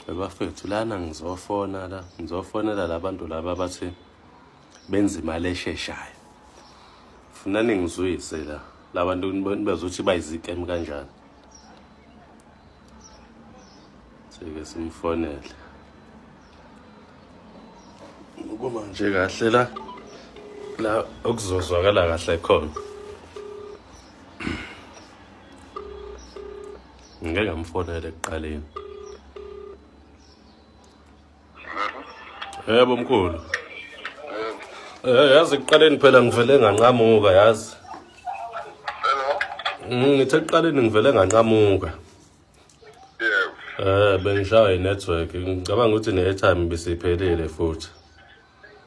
Bafethu lana ngizofonela labantu laba bathi benza imali esheshayo. Funa ningizwise labantu bezothi bayizikemi kanjani. Sike simfonele. Ukuba nje kahle la okuzozwakala kahle khona. Ngeke ngamfonele ekuqaleni. Yebo mkhulu. Yazi ekuqaleni phela ngivele nganqamuka yazi. Ngithe ekuqaleni ngivele nganqamuka. Bengishawa i-network. Ngicabanga ukuthi ne-airtime bisiphelile futhi.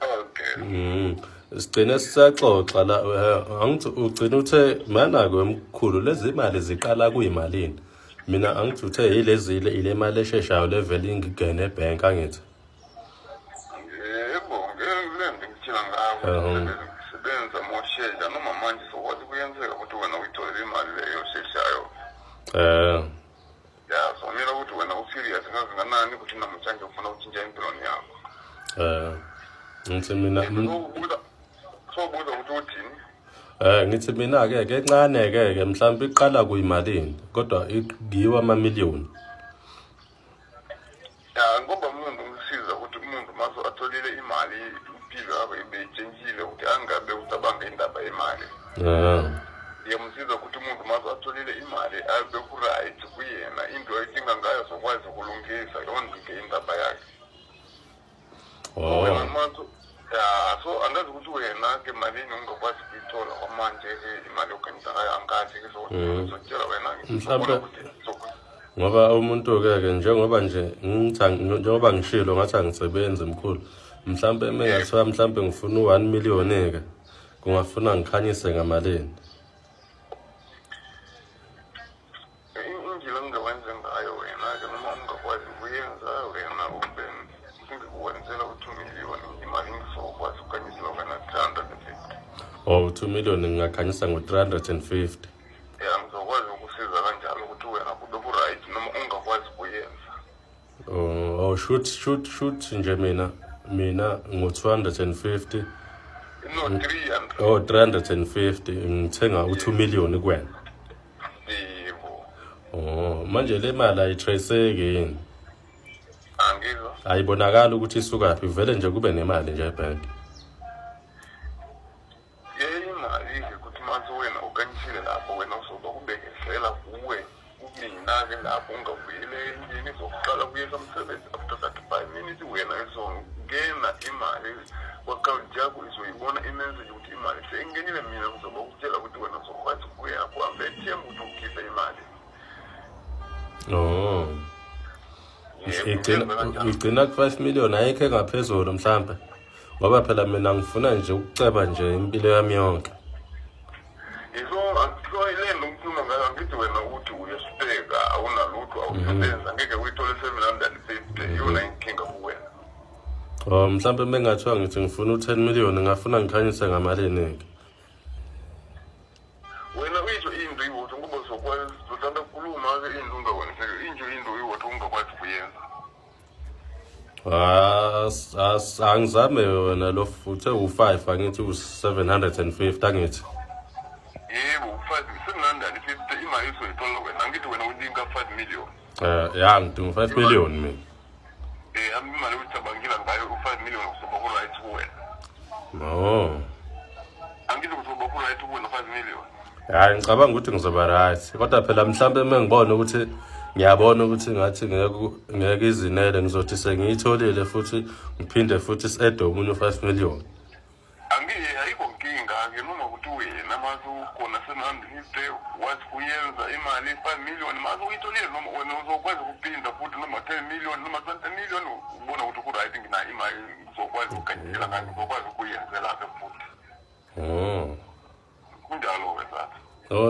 Okay. Sigcine sisaxoxa la angithi ugcina uthe mana kwemkhulu lezi imali ziqala kuyimalini. Mina angithi uthe yilezile ile mali esheshayo level ingigene ebank angithi. Yebo, ngeke ngitshela ngawo. Sebenza moshela noma manje sokwazi kuyenzeka ukuthi wena uyithola imali leyo sheshayo. Ya, so mina ukuthi wena userious kangakanani ukuthi namhlanje ufuna utshintsha impilo yakho. Ngithi mina sobuza ukuthi uthini? Ngithi mina ke encane ke mhlawumbe iqala kuyimalini kodwa igiwa amamiliyoni. Ya, ngoba umuntu ngisiza ukuthi umuntu maso atholile imali impilo yakhe ibe itshentshile ukuthi angabe ucabanga indaba yemali. Yamsiza ukuthi umuntu maso atholile imali abe ku-right kuyena into ayidinga ngayo sokwazi ukulungisa yonke indaba yakhe. Ya, so angazi ukuthi wena ke malini ungakwazi kuyithola kwamanje ke imali oganisa ngayo angazi ke sokutshela wena mhlawumbe ngoba umuntu ke njengoba ngishilo ngathi angisebenzi mkhulu mhlawumbe mengathiwa mhlawumbe ngifuna u1 million ke kungafuna ngikhanyise ngamalini. Indlela ungawenza ngayo wena ke noma ungakwazi ukuyenza wena ube ngikuwenzela u2 million imali ngizokwazi ukukhanyisela wena 350. 2 million ngingakhanyisa ngo350. Ya, ngizokwazi ukusiza kanjalo ukuthi wena kube ku-right noma ungakwazi kuyenza. Shoot nje mina ngo250. No, 300. 350 ngithenga u2 million kuwena. Yebo. Manje le mali ayitraceki yini? Angizwa. Ayibonakala ukuthi isuka phi vele nje kube nemali nje ebank. Imali ukuthi manje wena ukanisile lapho wena uzoba kubekesela kuwe kumina ke lapho ungavuyele endlini zokuqala kuyeka umsebenzi after 35 minutes wena izongena imali account yakho izoyibona imessage ukuthi imali seyingenile mina ngizoba ukutshela ukuthi wena uzokwazi ukuya kuhambe ATM ukuthi ukhiphe imali. Igcina ku5 million ayikho engaphezulu mhlambe ngoba phela mina ngifuna nje ukuceba nje impilo yami yonke. So ile ngikhuluma ngayo ngithi wena uthi uyesibeka awunalutho awusebenza ngeke uyithole 750 yona inkinga kuwena. Mhlambe mengathiwa ngithi ngifuna u10 million ngafuna ngikhanyise ngamalini ke. Wena uyisho into iwotho ngoba sokwazi uthanda ukukhuluma ke into ungakwenzi into iwotho ungakwazi kuyenza. Angizame wena lo futhe u5 angithi u750 angithi. Yebo, 750 imali isoyithola wena angithi wena udinga 5 million. Ya ngidinga 5 million mina. Imali ucabangela ngayo u5 million uzoba ku-right kuwena. Angithi uzoba ku-right kuwena 5 million. Hayi ngicabanga ukuthi ngizoba right kodwa phela mhlambe mengibona ukuthi ngiyabona ukuthi ngathi ngeke izinele ngizothi sengiyitholile futhi ngiphinde futhi si-add omunye u5 million. Ayikho nkinga ke noma ukuthi wena mase ukhona 750 wathi kuyenza imali 5 million mase uyitholile noma wena uzokwazi ukuphinda futhi noma 10 million noma 20 million ubona ukuthi ku-right ngina imali uzokwazi ukukhanyisela ngayo uzokwazi ukuyenzela ke futhi. Kunjalo ke sathi.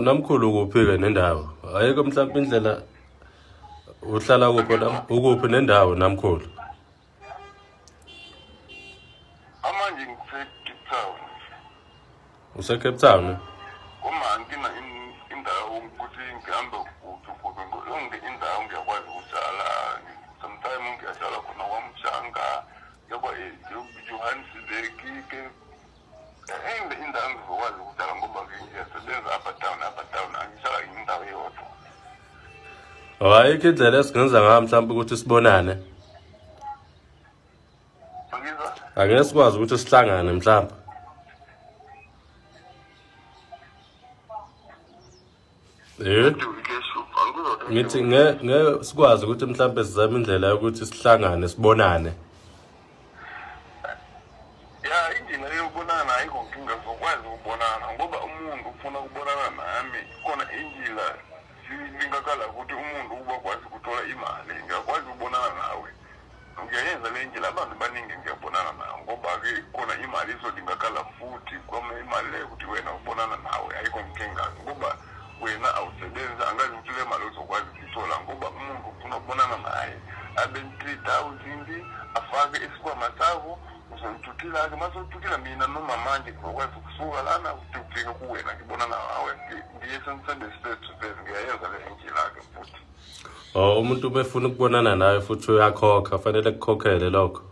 Namkhulu kuphi ke nendawo? Ayikho mhlawumbe indlela uhlala ukuphi nendawo namkhulu? Amanje ngise-Cape Town. Use-Cape Town? Uma ngina indawo ukuthi ngihambe ukuthi yonke indawo ngiyakwazi ukutshala sometime ayikho indlela esingenza ngayo mhlawumbe ukuthi sibonane. Angizwa? Angeke sikwazi ukuthi sihlangane mhlawumbe. Ngithi ngeke sikwazi ukuthi mhlawumbe sizame indlela yokuthi sihlangane sibonane. Ya indlela yokubonana ayikho nkinga zokwazi ukubonana ngoba umuntu ufuna ukubonana nami khona indlela singakala ukuthi umuntu uba kwazi ukuthola imali ngiyakwazi ukubonana nawe ngiyayenza le ndlela abantu baningi ngiyabonana nawe ngoba-ke khona imali izodingakala futhi kwama imali leyo ukuthi wena ubonana nawe ayikho nkinga ngoba wena awusebenzi angazi ukuthi le mali uzokwazi ukuyithola ngoba umuntu ufuna ukubonana naye abe 3,000 afake isikhwama sakho uzongithuthila-ke masothuthila mina noma manje ngizokwazi ukusuka lana ukuthi kufike kuwena ngibonana nawe ngiye sengisembe straight to face ngiyayenza le ndlela-ke futhi. Umuntu ubefuna ukubonana nawe futhi uyakhokha fanele kukhokhele lokho.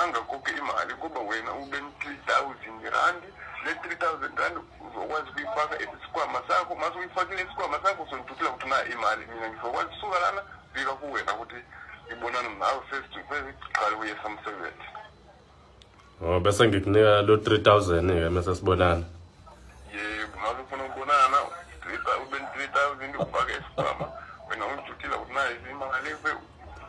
Angakhokhi imali kuba wena ube 3,000 rand le 3,000 rand uzokwazi ukuyifaka isikhwama sakho mase uyifakile isikhwama sakho uzongithuthila ukuthi nayo imali mina ngizokwazi ukusuka lana fika kuwena ukuthi ngibonana nawe face to face qala uye samsebenzi. Bese ngikunika lo 3,000 mase sibonana. Yebo mase ufuna ukubonana ube 3,000 ufake isikhwama wena ungithuthila ukuthi nayo imali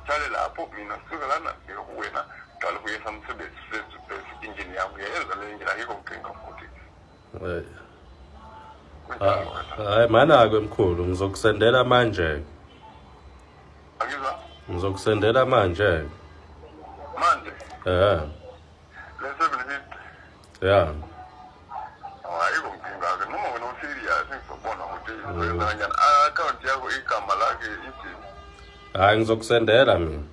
uhlale lapho mina ngisuka lana fika kuwena qala uye samsebenzi face to face injini yami uyayenza le ndlela ayikho nkinga futhi. Hayi mana-ke mkhulu ngizokusendela manje. Angizwa? Ngizokusendela manje. Manje? Le 750? Ya. Ayikho nkinga-ke noma wena userious ngizobona ukuthi uzoyenza kanjani. Account yakho igama lakhe ithi? Hayi ngizokusendela mina.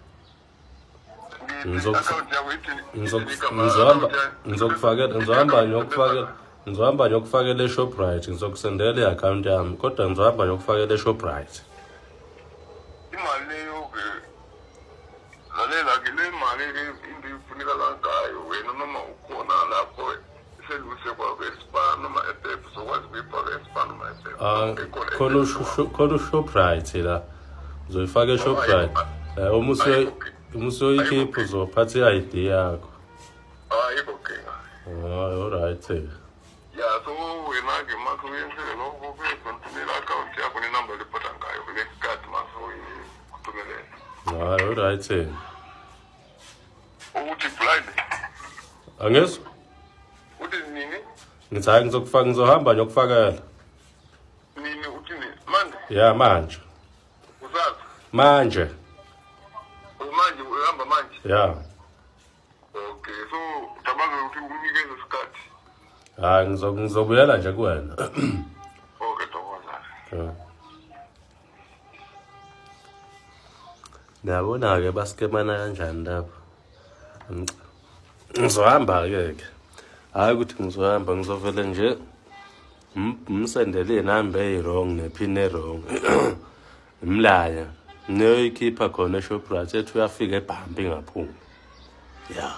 Ngizohamba ngiyokufakela eShoprite ngizokusendela i-account yami kodwa ngizohamba ngiyokufakela eShoprite. Imali leyo-ke lalela-ke le mali into ifunekala ngayo wena noma ukhona lapho seluse kwakho eSpar noma ePep uzokwazi ukuyifaka eSpar noma ePep. Khona uShoprite la uzoyifaka eShoprite. Uma usuyoyikhipha uzophatha i-ID yakho. Ayikho nkinga. Alright. Ya so wena-ke mase uyenzele lokho kuyekontinela account yakho nenamba lephatha ngayo kulesikhathi mase uyikuthumelela. Alright. Uthi blind? Angizwa? Uthi nini? Ngithi hayi ngizohamba ngiyokufakela. Nini uthini? Manje? Ya manje. Usazi? Manje. Manje uhamba manje? Ya. Okay, so utabaza ukuthi unikeze isikhathi. Hayi ngizobuyela nje kuwena. Okay, thokoza. Niyabona-ke baskemana kanjani lapho. Ngizohamba-ke. Hayi ukuthi ngizohamba ngizovele nje umsendele inamba eyi-wrong nephini e-wrong. Imlaya. Niyoyikhipha khona eShoprite ethi uyafika ebhambi ngaphuma. Ya.